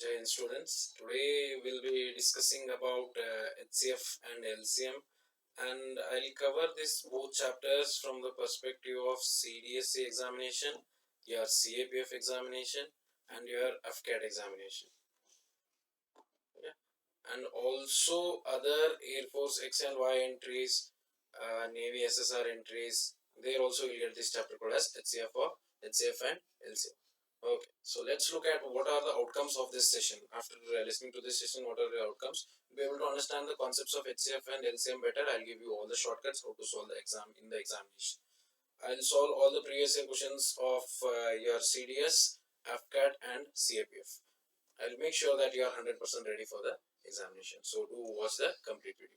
Jai Hind students. Today we'll be discussing about HCF and LCM, and I'll cover this both chapters from the perspective of CDSC examination, your CAPF examination, and your AFCAT examination. Yeah. And also other Air Force X and Y entries, Navy SSR entries. There also you'll get this chapter called as HCF or HCF and LCM. Okay, so let's look at what are the outcomes of this session. After listening to this session, what are the outcomes? Be able to understand the concepts of HCF and LCM better. I'll give you all the shortcuts how to solve the exam in the examination. I'll solve all the previous year questions of your CDS, AFCAT and CAPF. I'll make sure that you are 100% ready for the examination. So do watch the complete video.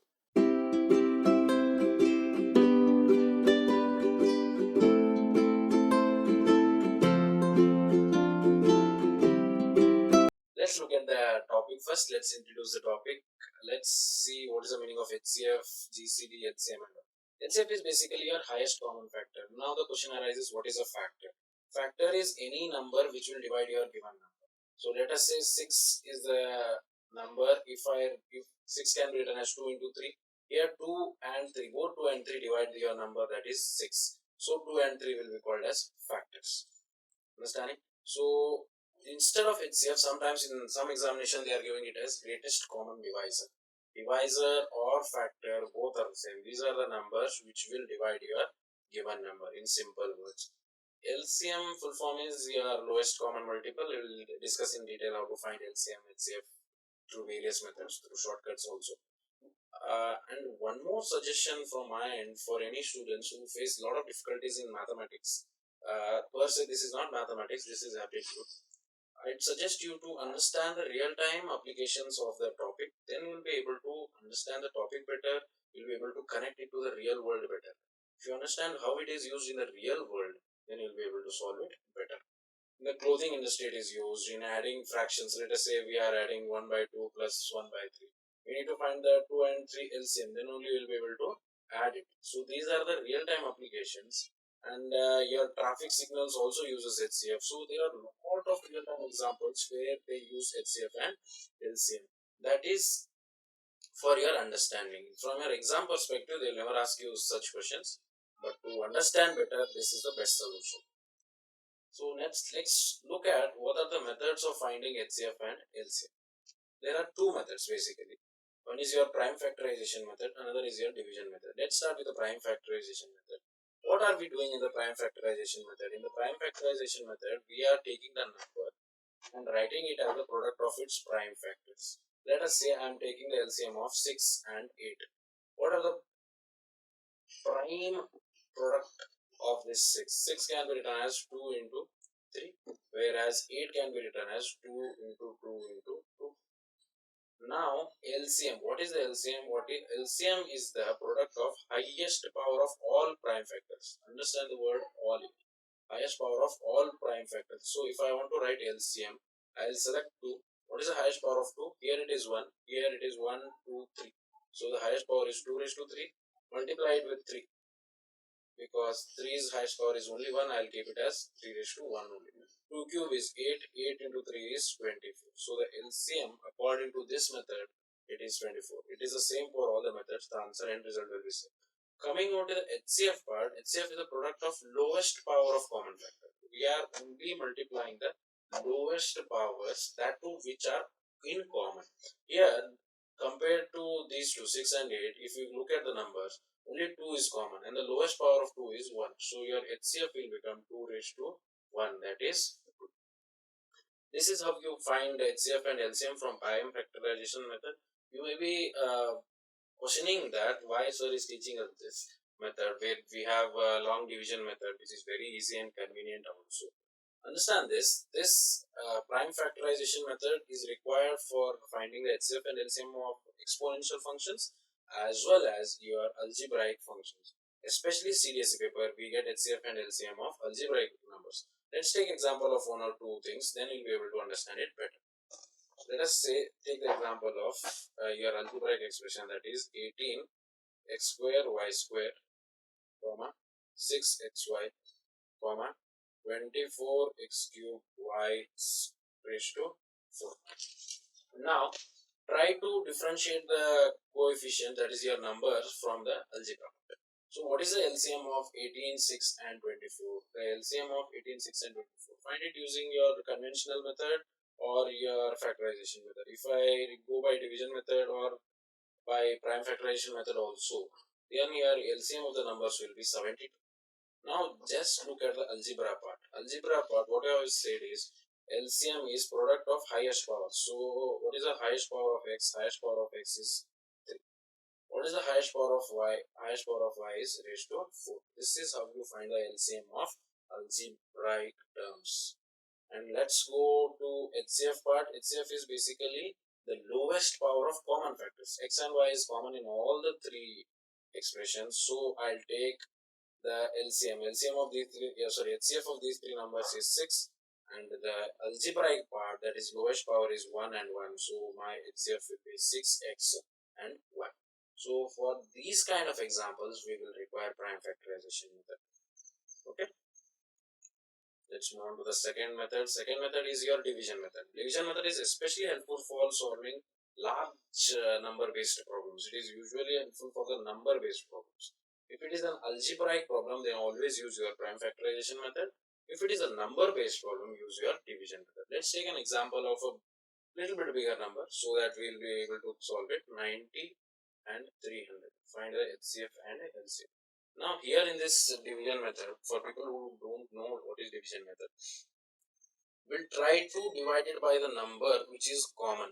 Let's look at the topic first. Let's introduce the topic. Let's see what is the meaning of HCF, GCD, HCM and all. HCF is basically your highest common factor. Now the question arises, what is a factor? Factor is any number which will divide your given number. So let us say 6 is the number. If 6 can be written as 2 into 3, here 2 and 3, both 2 and 3 divide your number, that is 6. So 2 and 3 will be called as factors. Understanding? So instead of HCF, sometimes in some examination they are giving it as greatest common divisor. Divisor or factor, both are the same. These are the numbers which will divide your given number in simple words. LCM full form is your lowest common multiple. We will discuss in detail how to find LCM, HCF through various methods, through shortcuts also. And one more suggestion from my end for any students who face a lot of difficulties in mathematics. Per se, this is not mathematics, this is aptitude. I'd suggest you to understand the real-time applications of the topic. Then you'll be able to understand the topic better. You'll be able to connect it to the real world better. If you understand how it is used in the real world, then you'll be able to solve it better. In the clothing industry, it is used in adding fractions. Let us say we are adding 1 by 2 plus 1 by 3. We need to find the 2 and 3 LCM. Then only we will be able to add it. So these are the real-time applications. And your traffic signals also uses HCF. So there are a lot of real-time examples where they use HCF and LCM. That is for your understanding. From your exam perspective, they'll never ask you such questions. But to understand better, this is the best solution. So let's look at what are the methods of finding HCF and LCM. There are two methods basically. One is your prime factorization method, another is your division method. Let's start with the prime factorization method. What are we doing in the prime factorization method? In the prime factorization method, we are taking the number and writing it as the product of its prime factors. Let us say I am taking the LCM of 6 and 8. What are the prime product of this 6? 6 can be written as 2 into 3, whereas 8 can be written as 2 into 2 into 2. Now LCM, what is the LCM? LCM is the product of highest power of all prime factors. Understand the word all. Highest power of all prime factors. So if I want to write LCM, I will select 2. What is the highest power of 2? Here it is 1. Here it is 1, 2, 3. So the highest power is 2 raised to 3. Multiply it with 3. Because 3's highest power is only 1, I'll keep it as 3 raised to 1 only. 2 cube is 8, 8 into 3 is 24. So the LCM according to this method, it is 24. It is the same for all the methods, the answer and result will be same. Coming on to the HCF part, HCF is the product of lowest power of common factor. We are only multiplying the lowest powers, that two which are in common. Here, compared to these two, 6 and 8, if you look at the numbers, only 2 is common and the lowest power of 2 is 1. So your HCF will become 2 raised to 1, that is 2. This is how you find HCF and LCM from prime factorization method. You may be questioning that why sir is teaching us this method where we have a long division method which is very easy and convenient also. Understand this prime factorization method is required for finding the HCF and LCM of exponential functions as well as your algebraic functions. Especially CDSE paper, we get HCF and LCM of algebraic numbers. Let's take example of one or two things, then you'll be able to understand it better. Let us take the example of your algebraic expression, that is 18 x square y square, comma 6xy, comma 24 x cube y raised to 4. Now try to differentiate the coefficient, that is your numbers, from the algebra. So what is the LCM of 18, 6 and 24? The LCM of 18, 6 and 24. Find it using your conventional method or your factorization method. If I go by division method or by prime factorization method also, then your LCM of the numbers will be 72. Now just look at the algebra part. Algebra part, what I have said is LCM is product of highest power. So what is the highest power of x? Highest power of x is 3. What is the highest power of y? Highest power of y is raised to 4. This is how you find the LCM of algebraic terms. And let's go to HCF part. HCF is basically the lowest power of common factors. X and y is common in all the three expressions. So I'll take the LCM. LCM of these three, HCF of these three numbers is 6. And the algebraic part, that is lowest power, is 1 and 1. So my HCF will be 6x and 1. So for these kind of examples, we will require prime factorization method. Okay. Let's move on to the second method. Second method is your division method. Division method is especially helpful for solving large number-based problems. It is usually helpful for the number-based problems. If it is an algebraic problem, then always use your prime factorization method. If it is a number-based problem, use your division method. Let's take an example of a little bit bigger number so that we will be able to solve it. 90 and 300. Find the HCF and LCM. Now here in this division method, for people who don't know what is division method, we'll try to divide it by the number which is common.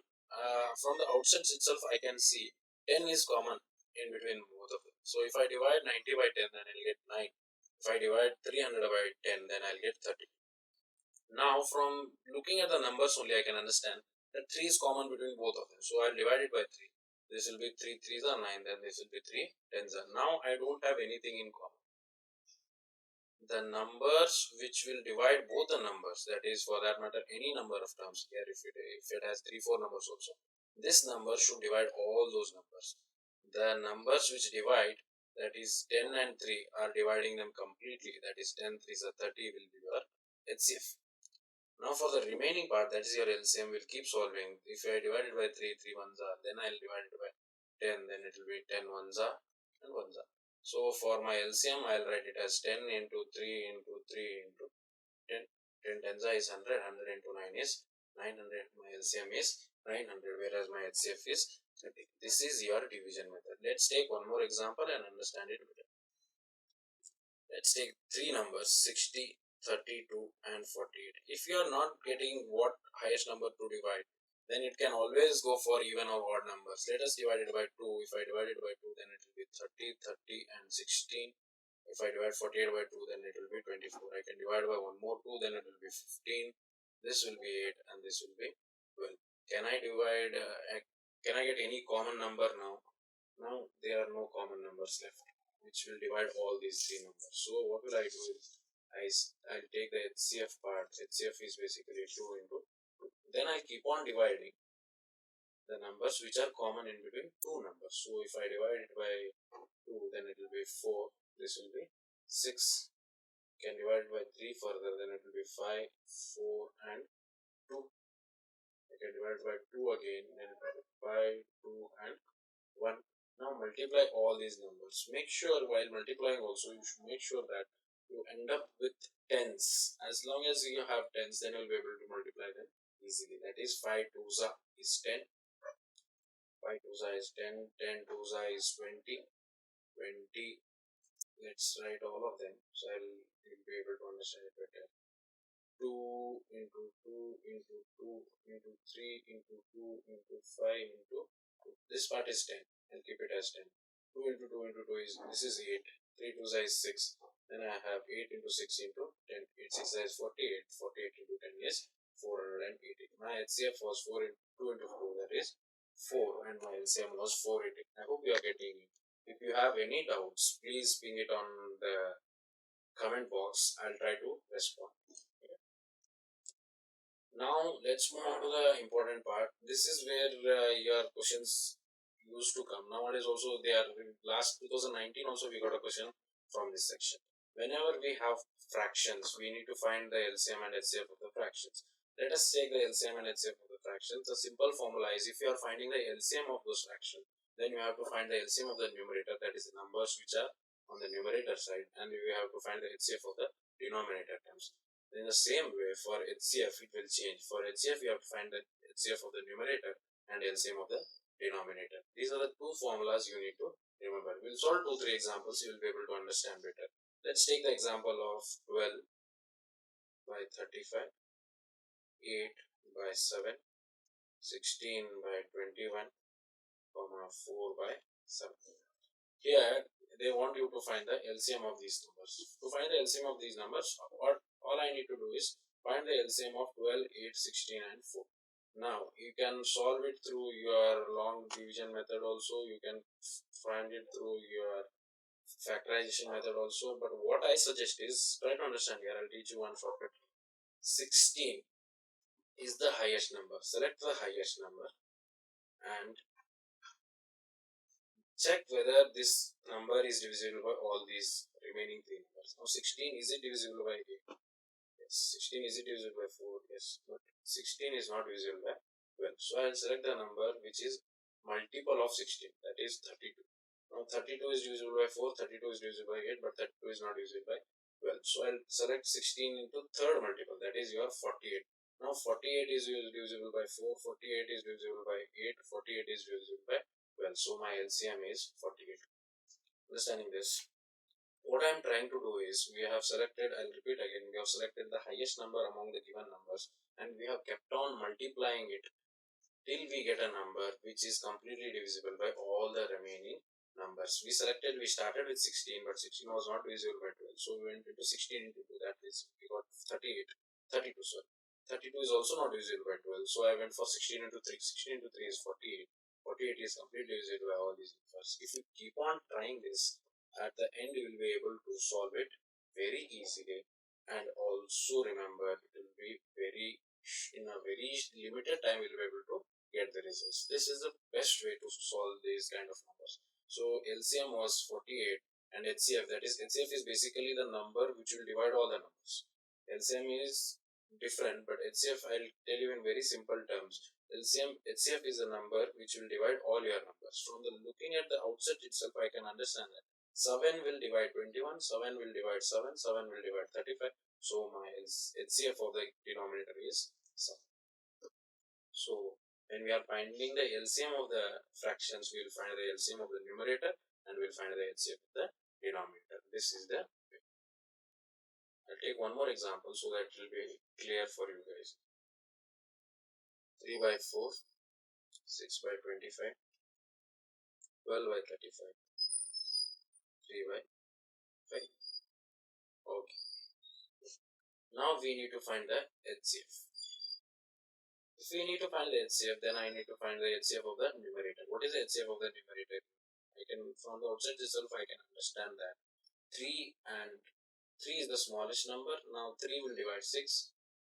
From the outset itself, I can see 10 is common in between both of them. So if I divide 90 by 10, then I'll get 9. If I divide 300 by 10, then I'll get 30. Now from looking at the numbers only, I can understand that 3 is common between both of them. So I'll divide it by 3. This will be 3 3s are 9, then this will be 3 10s are. Now I don't have anything in common. The numbers which will divide both the numbers, that is for that matter any number of terms here, if it has 3 4 numbers also, this number should divide all those numbers. The numbers which divide, that is 10 and 3, are dividing them completely, that is 10 3s are 30, will be your HCF. Now for the remaining part, that is your LCM, will keep solving. If I divide it by 3 3 ones are, then I'll divide it by 10, then it will be 10 ones are and ones are. So for my LCM, I'll write it as 10 into 3 into 3 into 10. 10 tens is 100, 100 into 9 is 900. My LCM is 900, whereas my HCF is 30. This is your division method. Let's take one more example and understand it better. Let's take three numbers, 60, 32 and 48. If you are not getting what highest number to divide, then it can always go for even or odd numbers. Let us divide it by 2. If I divide it by 2, then it will be 30, 30 and 16. If I divide 48 by 2, then it will be 24. I can divide by one more 2, then it will be 15. This will be 8 and this will be 12. Can I divide, can I get any common number now? Now there are no common numbers left which will divide all these three numbers. So what will I do is I'll take the HCF part. HCF is basically 2 into 2. Then I keep on dividing the numbers which are common in between two numbers. So if I divide it by 2, then it will be 4. This will be 6. Can divide it by 3 further, then it will be 5, 4 and 2. I can divide it by 2 again, then it will be 5, 2 and 1. Now multiply all these numbers. Make sure while multiplying also, you should make sure that you end up with tens. As long as you have tens, then you'll be able to multiply them easily. That is 5 twos is 10. 5 twos is 10. 10 twos is 20. 20. Let's write all of them, so you'll be able to understand it better. 2 into 2 into 2 into 3 into 2 into 5 into 2. This part is 10. I'll keep it as 10. 2 into 2 into 2 is, this is 8. 3 2 is 6. Then I have 8 into 6 into 10. 8 6 is 48. 48 into 10 is 480. My HCF was 4 into 2 into 4, that is 4, and my LCM was 480. I hope you are getting it. If you have any doubts, please ping it on the comment box. I'll try to respond. Now let's move on to the important part. This is where your questions used to come. Nowadays also they are, last 2019 also we got a question from this section. Whenever we have fractions, we need to find the LCM and HCF of the fractions. Let us take the LCM and HCF of the fractions. The simple formula is if you are finding the LCM of those fractions, then you have to find the LCM of the numerator, that is the numbers which are on the numerator side, and you have to find the HCF of the denominator terms. In the same way, for HCF it will change. For HCF you have to find the HCF of the numerator and LCM of the denominator. These are the two formulas you need to remember. We'll solve 2-3 examples, you will be able to understand better. Let's take the example of 12 by 35, 8 by 7, 16 by 21, 4 by 7. Here they want you to find the LCM of these numbers. To find the LCM of these numbers, all I need to do is find the LCM of 12, 8, 16 and 4. Now you can solve it through your long division method also, you can find it through your factorization method also, but what I suggest is try to understand here. I'll teach you one shortcut. 16 is the highest number. Select the highest number and check whether this number is divisible by all these remaining three numbers. Now 16, is it divisible by 8? Yes. 16, is it divisible by 4? Yes. But 16 is not divisible by 12. So I will select the number which is multiple of 16, that is 32. Now 32 is divisible by 4, 32 is divisible by 8, but 32 is not divisible by 12. So I will select 16 into third multiple, that is your 48. Now 48 is divisible by 4, 48 is divisible by 8, 48 is divisible by 12. So my LCM is 48. Understanding this, what I am trying to do is, we have selected, I'll repeat again, we have selected the highest number among the given numbers and we have kept on multiplying it till we get a number which is completely divisible by all the remaining numbers. We started with 16, but 16 was not divisible by 12. So we went into 16 into 2, that is we got 32 sorry. 32 is also not divisible by 12. So I went for 16 into 3. 16 into 3 is 48. 48 is completely divisible by all these numbers. If you keep on trying this, at the end you will be able to solve it very easily, and also remember it will be in a very limited time you will be able to get the results. This is the best way to solve these kind of numbers. So LCM was 48 and HCF, that is HCF is basically the number which will divide all the numbers. LCM is different, but HCF I'll tell you in very simple terms. HCF is a number which will divide all your numbers. From the looking at the outset itself, I can understand that 7 will divide 21, 7 will divide 7, 7 will divide 35. So my HCF of the denominator is 7. So when we are finding the LCM of the fractions, we will find the LCM of the numerator and we will find the HCF of the denominator. This is the way. I'll take one more example so that it will be clear for you guys. 3 by 4, 6 by 25, 12 by 35, 3 by 5. Okay. Now we need to find the HCF. If we need to find the HCF, then I need to find the HCF of the numerator. What is the HCF of the numerator? From the outside itself, I can understand that 3 and 3 is the smallest number. Now 3 will divide 6,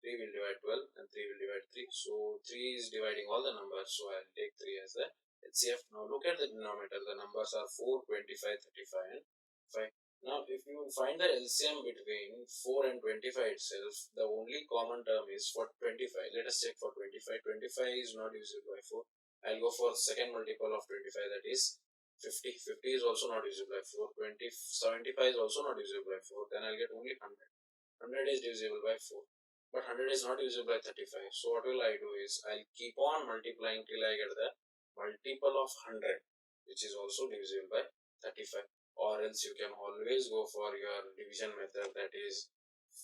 3 will divide 12, and 3 will divide 3. So 3 is dividing all the numbers. So I'll take 3 as the HCF. Now look at the denominator. The numbers are 4, 25, 35, and 5. Now if you find the LCM between 4 and 25 itself, the only common term is for 25. Let us check for 25. 25 is not divisible by 4. I'll go for second multiple of 25, that is 50. 50 is also not divisible by 4. 75 is also not divisible by 4. Then I'll get only 100. 100 is divisible by 4. But 100 is not divisible by 35. So what will I do is, I'll keep on multiplying till I get the multiple of 100, which is also divisible by 35. Or else you can always go for your division method, that is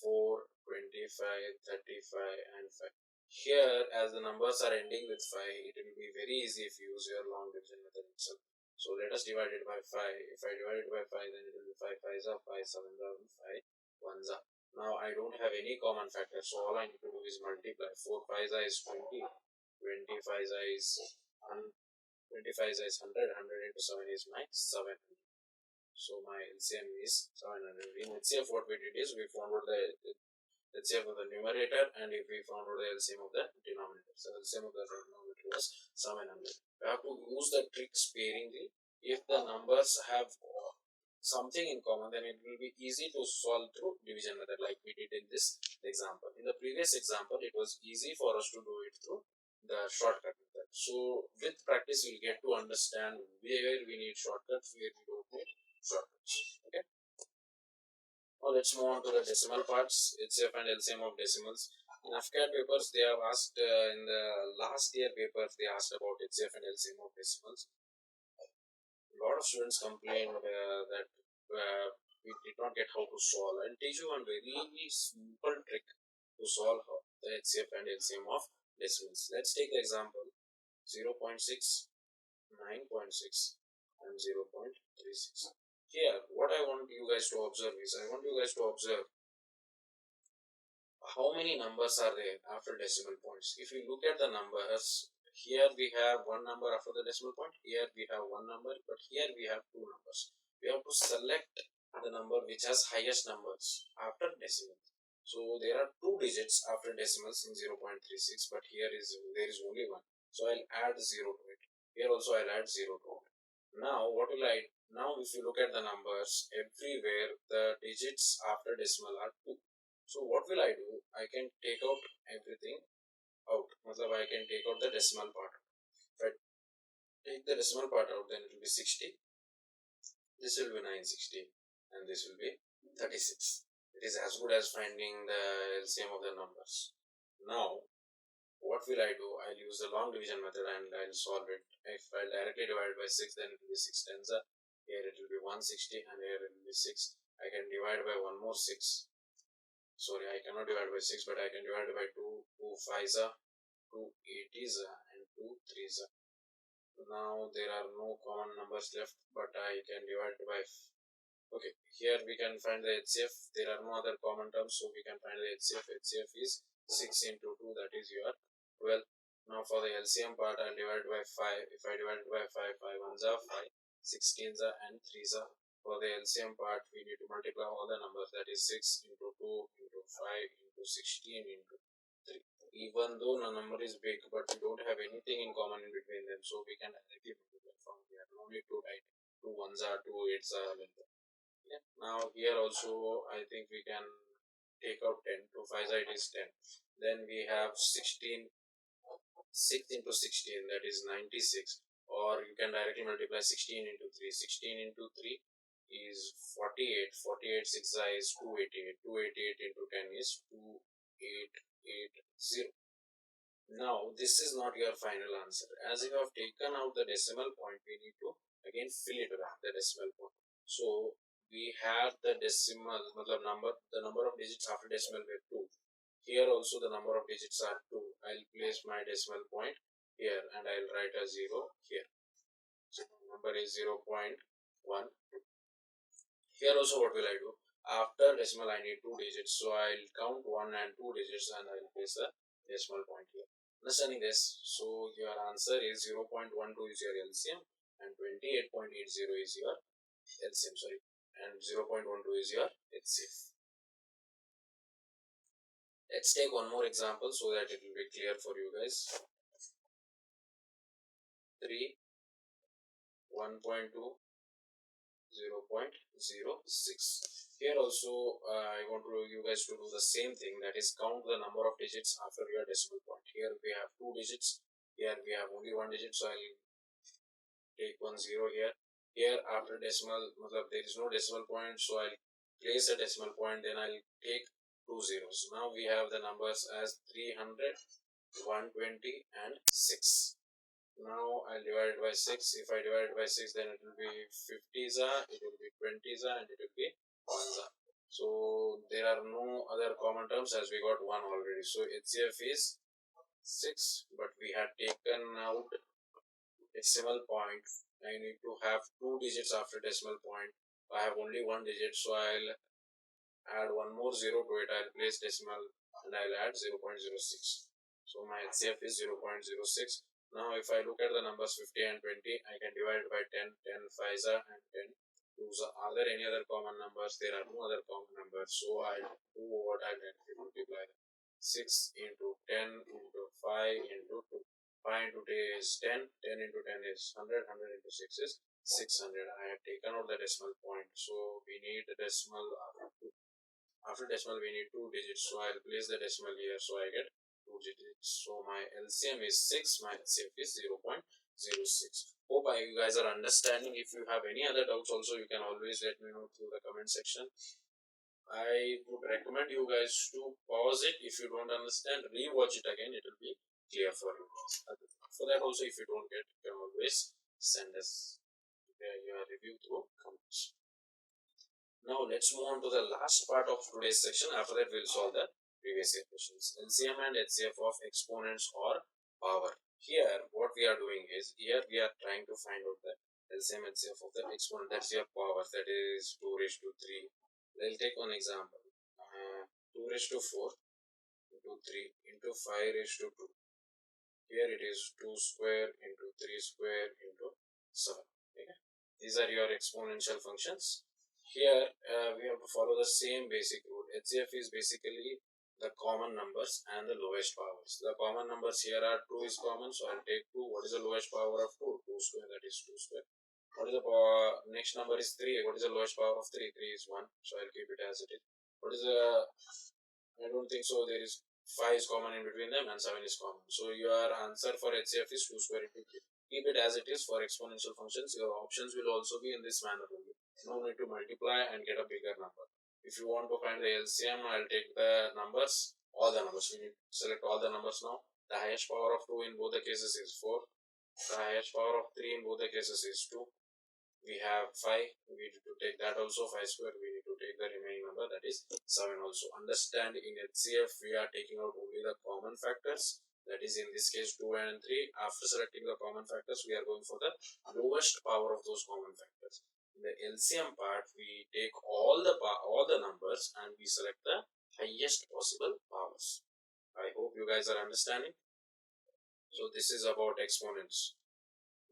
4, 25, 35 and 5. Here, as the numbers are ending with 5, it will be very easy if you use your long division method itself. So let us divide it by 5. If I divide it by 5, then it will be 5 5s are 5, 7s are 5, 1s are. Now I don't have any common factor, so all I need to do is multiply. 4 5s is 20, 25s is 25 is 100, 100 into 7 is my 700. So my LCM is 700. In HCF, what we did is we found out the HCF of the numerator and if we found out the LCM of the denominator. So LCM of the denominator was 700. We have to use the trick sparingly. If the numbers have something in common, then it will be easy to solve through division method like we did in this example. In the previous example, it was easy for us to do it through the shortcut method. So with practice, we'll get to understand where we need shortcuts, where we don't need shortcuts. Okay. Now let's move on to the decimal parts, HCF and LCM of decimals. In AFCAT papers, they have asked, in the last year papers, they asked about HCF and LCM of decimals. A lot of students complained that we did not get how to solve. I'll teach you one very simple trick to solve the HCF and LCM of decimals. Let's take the example 0.6, 9.6 and 0.36. Here, what I want you guys to observe is, I want you guys to observe how many numbers are there after decimal points. If you look at the numbers, here we have one number after the decimal point, here we have one number, but here we have two numbers. We have to select the number which has highest numbers after decimal. So there are two digits after decimals in 0.36, but here there is only one. So I'll add 0 to it. Here also I'll add 0 to it. Now what will I, now if you look at the numbers, everywhere the digits after decimal are 2. So what will I do? I can take out everything out. I can take out the decimal part. If I take the decimal part out, then it will be 60. This will be 960 and this will be 36. It is as good as finding the LCM of the numbers. Now, what will I do? I'll use the long division method and I'll solve it. If I directly divide by 6, then it will be 6 tens. Here it will be 160 and here it will be 6. I can divide by one more 6. Sorry, I cannot divide by 6, but I can divide by 2, 2 5s, 2 8s, and 2 3s. Now there are no common numbers left, but I can divide by. Okay, here we can find the HCF. There are no other common terms, so we can find the HCF. HCF is 6 into 2, that is your 12. Now for the LCM part, I'll divide by 5. If I divide by 5, 5 ones are 5, 16s are, and 3s are. For the LCM part, we need to multiply all the numbers, that is 6 into 2 into 5 into 16 into 3. Even though the number is big, but we don't have anything in common in between them, so we can directly multiply from here. No need to write 2 ones are, 2 8s are. Yeah. Now here also I think we can take out 10. 2 5s it is 10. Then we have 16. 6 into 16, that is 96, or you can directly multiply 16 into 3. 16 into 3 is 48. 48 6 is 288. 288 into 10 is 2880. Now this is not your final answer. As you have taken out the decimal point, we need to again fill it back, the decimal point. So we have the decimal the number of digits after decimal were 2. Here also the number of digits are 2. I'll place my decimal point here and I'll write a 0 here. So number is 0.1. Here also what will I do? After decimal I need 2 digits. So I'll count 1 and 2 digits and I'll place a decimal point here. Understanding this? So your answer is 0.12 is your LCM and 28.80 is your LCM, sorry, and 0.12 is your HCF. Let's take one more example so that it will be clear for you guys. 3, 1.2, 0.06. Here also I want you guys to do the same thing, that is count the number of digits after your decimal point. Here we have 2 digits, here we have only 1 digit, so I'll take 10 here. Here after decimal, there is no decimal point, so I'll place a decimal point, then I'll take 2 zeros. Now we have the numbers as 300, 120 and 6. Now I'll divide it by 6. If I divide it by 6, then it will be 50s, it will be 20s, and it will be 1s. So there are no other common terms as we got 1 already. So HCF is 6, but we had taken out decimal point. I need to have 2 digits after decimal point. I have only 1 digit, so I'll add one more 0 to it. I'll place decimal and I'll add 0.06. So my HCF is 0.06. Now if I look at the numbers 50 and 20, I can divide by 10, 10 5s and 10 2s. Are there any other common numbers? There are no other common numbers. So I'll do what I'll multiply 6 into 10 into 5 into 2. 5 into 2 is 10, 10 into 10 is 100, 100 into 6 is 600. I had taken out the decimal point, so we need the decimal after decimal we need 2 digits, so I'll place the decimal here, so I get 2 digits. So my LCM is 6, my HCF is 0.06. Hope you guys are understanding. If you have any other doubts also, you can always let me know through the comment section. I would recommend you guys to pause it. If you don't understand, rewatch it again, it will be clear for you. For that also, if you don't get, you can always send us your review through comments. Now let's move on to the last part of today's section. After that, we'll solve the previous year questions. LCM and HCF of exponents or power. Here, what we are doing is, here we are trying to find out the LCM and HCF of the exponent, that's your power, that is 2 raised to 3. We'll take one example. 2 raised to 4 into 3 into 5 raised to 2. Here it is 2 square into 3 square into 7. Okay? These are your exponential functions. Here we have to follow the same basic rule. HCF is basically the common numbers and the lowest powers. The common numbers here are 2 is common, so I'll take 2. What is the lowest power of 2? 2 square, that is 2 square. What is the next number is 3. What is the lowest power of 3? 3 is 1, so I'll keep it as it is. What is the, I don't think so, there is 5 is common in between them and 7 is common. So your answer for HCF is 2 square into 3. Keep it as it is for exponential functions. Your options will also be in this manner only. No need to multiply and get a bigger number. If you want to find the LCM, I'll take the numbers, all the numbers. We need to select all the numbers now. The highest power of 2 in both the cases is 4. The highest power of 3 in both the cases is 2. We have 5. We need to take that also. 5 square. We need to take the remaining number, that is 7 also. Understand, in HCF we are taking out only the common factors. That is in this case 2 and 3. After selecting the common factors, we are going for the lowest power of those common factors. In the LCM part, we take all the numbers and we select the highest possible powers. I hope you guys are understanding. So this is about exponents.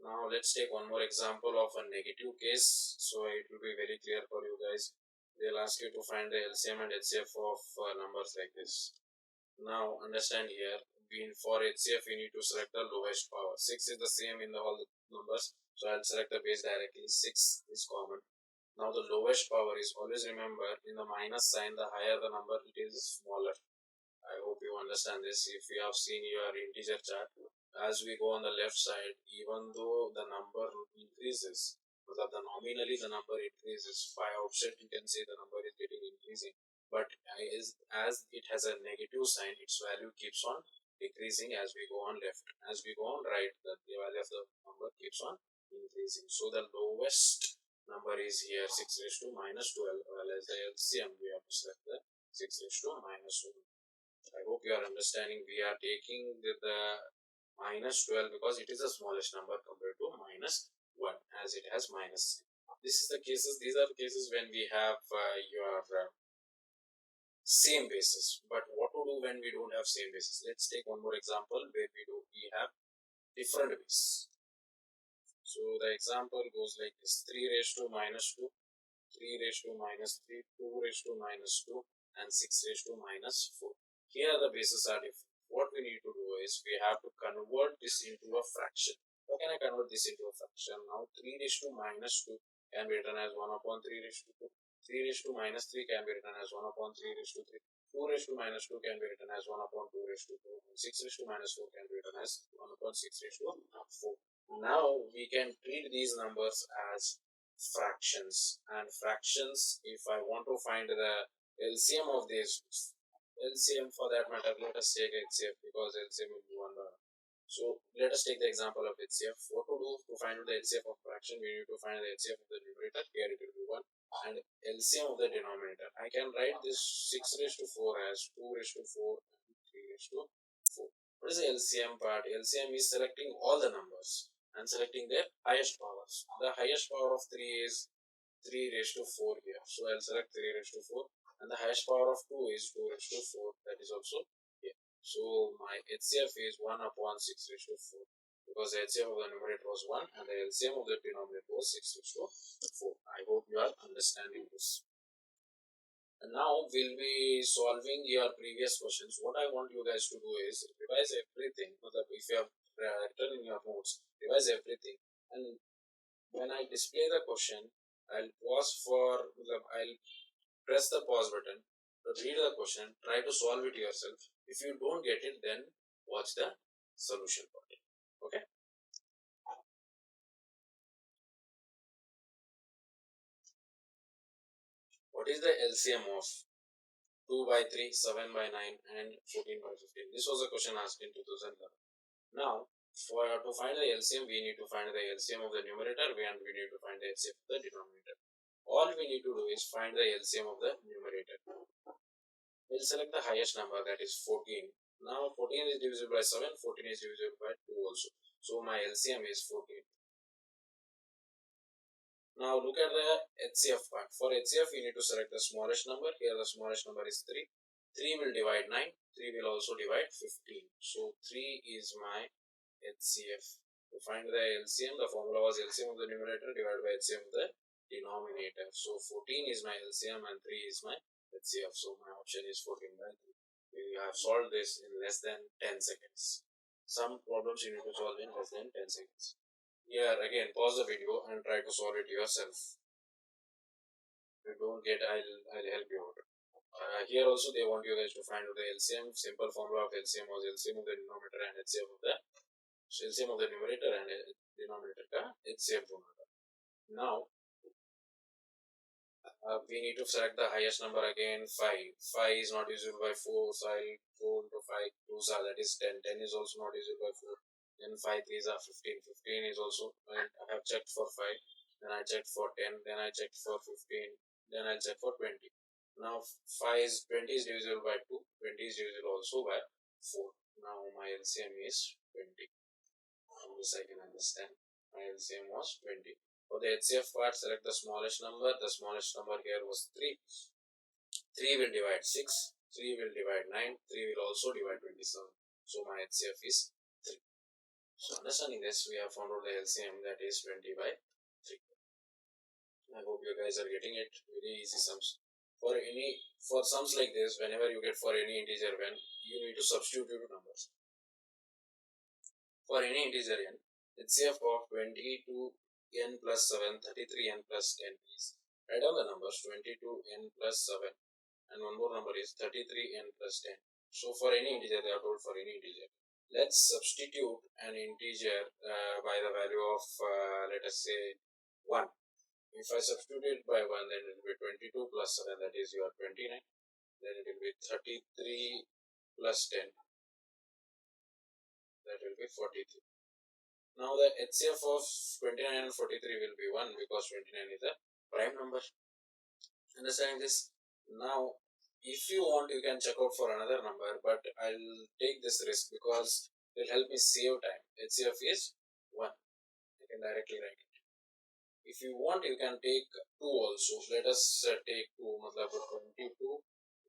Now let's take one more example of a negative case, so it will be very clear for you guys. They'll ask you to find the LCM and HCF of numbers like this. Now understand, here for HCF we need to select the lowest power. 6 is the same in all the numbers, so I'll select the base directly. 6 is common. Now the lowest power is, always remember, in the minus sign, the higher the number, it is smaller. I hope you understand this. If you have seen your integer chart, as we go on the left side, even though the number increases, but nominally the number increases, by outside you can say the number is getting increasing, but as it has a negative sign, its value keeps on decreasing as we go on left. As we go on right, the value of the number keeps on increasing. So the lowest number is here 6 raised to minus 12, well as the LCM we have to select the 6 raised to minus 1. I hope you are understanding. We are taking the minus 12 because it is the smallest number compared to minus 1, as it has minus. These are the cases when we have your same basis. But what to do when we don't have same basis? Let's take one more example where we have different bases. So the example goes like this: 3 raised to minus 2, 3 raised to minus 3, 2 raised to minus 2, and 6 raised to minus 4. Here the bases are different. What we need to do is we have to convert this into a fraction. How can I convert this into a fraction? Now 3 raised to minus 2 can be written as 1 upon 3 raised to 2. 3 raised to minus 3 can be written as 1 upon 3 raised to 3. 2 raised to minus 2 can be written as 1 upon 2 raised to 2. And 6 raised to minus 4 can be written as 1 upon 6 raised to 4. Now we can treat these numbers as fractions, and fractions, if I want to find the LCM of these, LCM for that matter, let us take HCF because LCM will be 1. So let us take the example of HCF. What to do to find the HCF of fraction? We need to find the HCF of the numerator. Here it will be 1, and LCM of the denominator. I can write this 6 raised to 4 as 2 raised to 4 and 3 raised to 4. What is the LCM part? LCM is selecting all the numbers and selecting their highest powers. The highest power of 3 is 3 raised to 4 here. So I'll select 3 raised to 4. And the highest power of 2 is 2 raised to 4. That is also here. So my HCF is 1 upon 6 raised to 4. Because the HCF of the numerator was 1 and the LCM of the denominator was 6 raised to 4. I hope you are understanding this. And now we'll be solving your previous questions. What I want you guys to do is revise everything. If you have written in your notes, revise everything and when I display the question, I'll press the pause button to read the question, try to solve it yourself. If you don't get it, then watch the solution part. Okay. What is the LCM of 2 by 3, 7 by 9 and 14 by 15? This was a question asked in 2011. Now, to find the LCM, we need to find the LCM of the numerator and we need to find the LCM of the denominator. All we need to do is find the LCM of the numerator. We'll select the highest number, that is 14. Now 14 is divisible by 7, 14 is divisible by 2 also. So my LCM is 14. Now look at the HCF part. For HCF, we need to select the smallest number. Here the smallest number is 3. 3 will divide 9. 3 will also divide 15. So 3 is my HCF. To find the LCM, the formula was LCM of the numerator divided by LCM of the denominator. So 14 is my LCM and 3 is my HCF. So my option is 14 by 3. We have solved this in less than 10 seconds. Some problems you need to solve in less than 10 seconds. Here again, pause the video and try to solve it yourself. If you don't get, I'll help you out. Here also they want you guys to find out the LCM. Simple formula of LCM was LCM of the denominator and HCF of the LCM of the numerator and denominator ka HCF होगा. Now we need to select the highest number again. 5. 5 is not divisible by 4, so I'll go into 5 2s are, that is 10. 10 is also not divisible by 4. Then 5 3s are 15. 15 is also, I have checked for 5. Then I checked for 10. Then I checked for 15. Then I checked for 20. Now 20 is divisible by 2. 20 is divisible also by 4. Now my LCM is 20. From this I can understand. My LCM was 20. For the HCF part, select the smallest number. The smallest number here was 3. 3 will divide 6. 3 will divide 9. 3 will also divide 27. So my HCF is 3. So understanding this, we have found out the LCM, that is 20 by 3. I hope you guys are getting it. Very easy sums. For sums like this, whenever you get for any integer n, you need to substitute two numbers. For any integer n, HCF of 22 n plus 7, 33 n plus 10 is, write down the numbers 22 n plus 7 and one more number is 33 n plus 10. So for any integer, they are told for any integer. Let's substitute an integer by the value of let us say 1. If I substitute it by 1, then it will be 22 plus 7, that is your 29. Then it will be 33 plus 10, that will be 43. Now the HCF of 29 and 43 will be 1 because 29 is a prime number. Understanding this? Now if you want, you can check out for another number, but I'll take this risk because it will help me save time. HCF is 1. I can directly write it. If you want, you can take 2 also. Let us take 2, matlab 22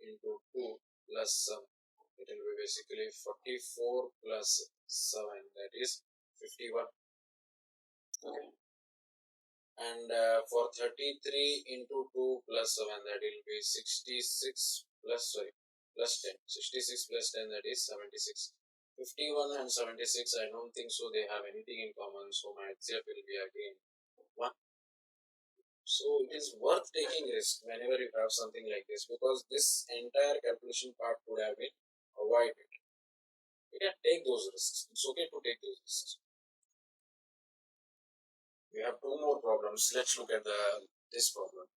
into 2 plus 7. It will be basically 44 plus 7, that is 51. Okay. And for 33 into 2 plus 7, that will be 66 plus 10. 66 plus 10, that is 76. 51 and 76, I don't think so they have anything in common, so my HCF will be again 1. So it is worth taking risk whenever you have something like this, because this entire calculation part could have been avoided. You can take those risks. It's okay to take those risks. We have 2 more problems. Let's look at this problem.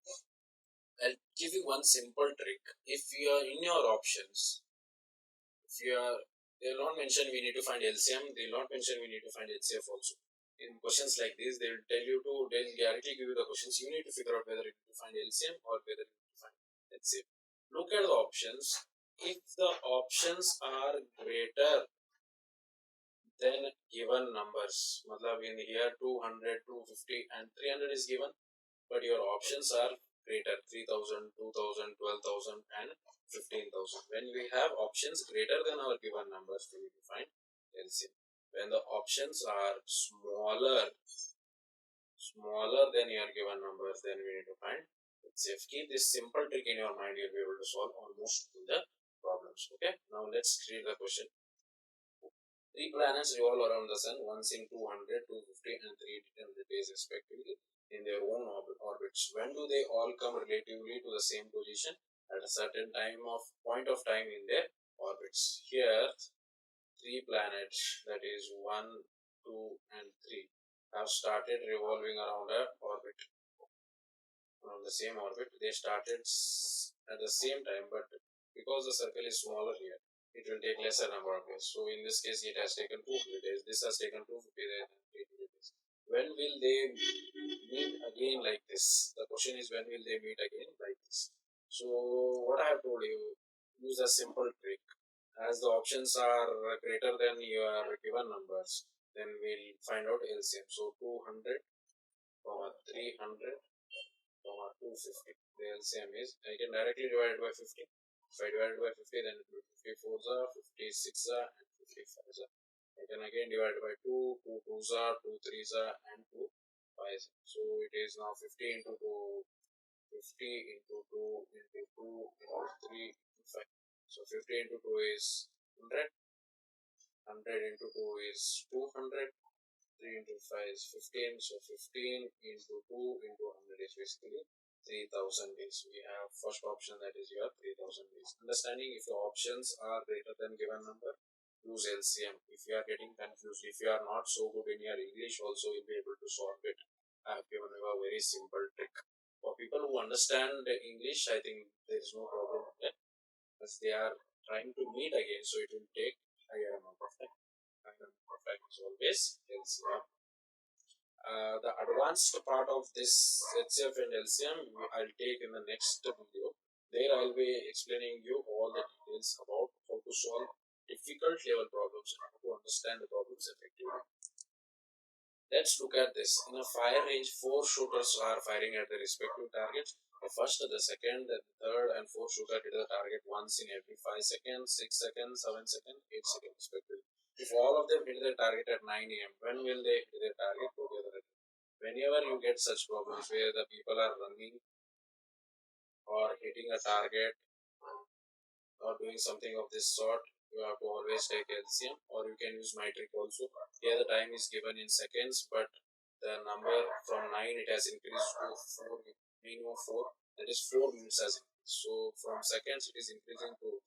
I'll give you one simple trick. If you are in your options, they will not mention we need to find LCM, they will not mention we need to find HCF also. In questions like this, they will tell you to, they'll directly give you the questions. You need to figure out whether you need to find LCM or whether you need to find HCF. Look at the options. If the options are greater than given numbers, matlab in here 200, 250 and 300 is given, but your options are greater, 3000, 2000, 12,000 and 15,000. When we have options greater than our given numbers, we need to find LCM. When the options are smaller than your given numbers, then we need to find HCF. Keep this simple trick in your mind, you'll be able to solve almost all the problems. Okay, now let's create the question. 3 planets revolve around the sun once in 200, 250 and 300 days respectively. orbits. When do they all come relatively to the same position at a certain point of time in their orbits? Here, three planets, that is 1, 2, and 3, have started revolving around a orbit, around the same orbit. They started at the same time, but because the circle is smaller here, it will take lesser number of days. So in this case, it has taken 200 days. This has taken 250 days and 300 days. When will they meet again like this? The question is, when will they meet again like this? So what I have told you, use a simple trick. As the options are greater than your given numbers, then we'll find out LCM. So 200, 300, 250. The LCM is, I can directly divide it by 50. If I divide it by 50, then it will be 54 56 and 55. I can again divide it by 2, 2 2s, 2 3s, and 2 5s. So it is now 50 into 2, 50 into 2 into 2 into 3 into 5. So 50 into 2 is 100. 100 into 2 is 200. 3 into 5 is 15. So 15 into 2 into 100 is basically 3000 days. We have first option, that is your 3000 days. Understanding, if the options are greater than given number, use LCM. If you are getting confused, if you are not so good in your English also, you'll be able to solve it. I have given you a very simple trick. For people who understand the English, I think there is no problem with that, as they are trying to meet again, so it will take higher amount of time. Higher amount of time is always LCM. The advanced part of this HCF and LCM I'll take in the next video. There I'll be explaining you all the details about how to solve difficult level problems and how to understand the problems effectively. Let's look at this. In a fire range, 4 shooters are firing at their respective targets. The first, the second, the third, and fourth shooter hit the target once in every 5 seconds, 6 seconds, 7 seconds, 8 seconds respectively. If all of them hit their target at 9 a.m., when will they hit their target together? Whenever you get such problems where the people are running or hitting a target or doing something of this sort, you have to always take LCM, or you can use my trick also. Here the time is given in seconds, but the number from 9 it has increased to 4, minimum 4, that is 4 minutes has increased. So from seconds it is increasing to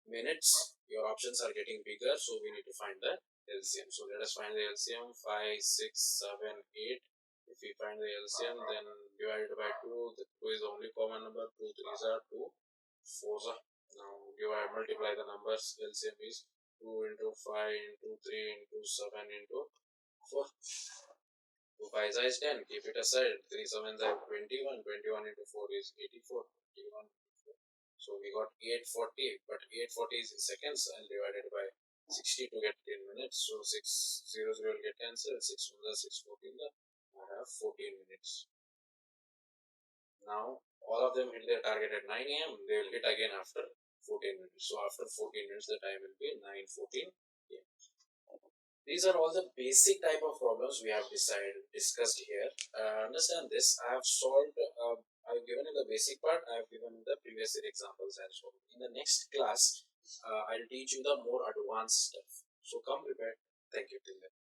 minutes. Your options are getting bigger, so we need to find the LCM. So let us find the LCM. 5, 6, 7, 8. If we find the LCM, then divided by 2, the 2 is the only common number. 2 3s are 2 4s are. Now multiply the numbers. LCM is 2 into 5 into 3 into 7 into 4. 2 5s is 10. Keep it aside. 3 7s are 21. 21 into 4 is 84. 81. So we got 840, but 840 is in seconds and divided by 60 to get 10 minutes. So 600 will get cancelled. 6 1 6 14. I have 14 minutes. Now all of them hit their target at 9 a.m. They will hit again after 14 minutes. So after 14 minutes, the time will be 9:14 a.m. These are all the basic type of problems we have discussed here. Understand this. I have solved. I've given you the basic part. I have given you the previous year examples as well. In the next class, I'll teach you the more advanced stuff. So come prepared. Thank you till then.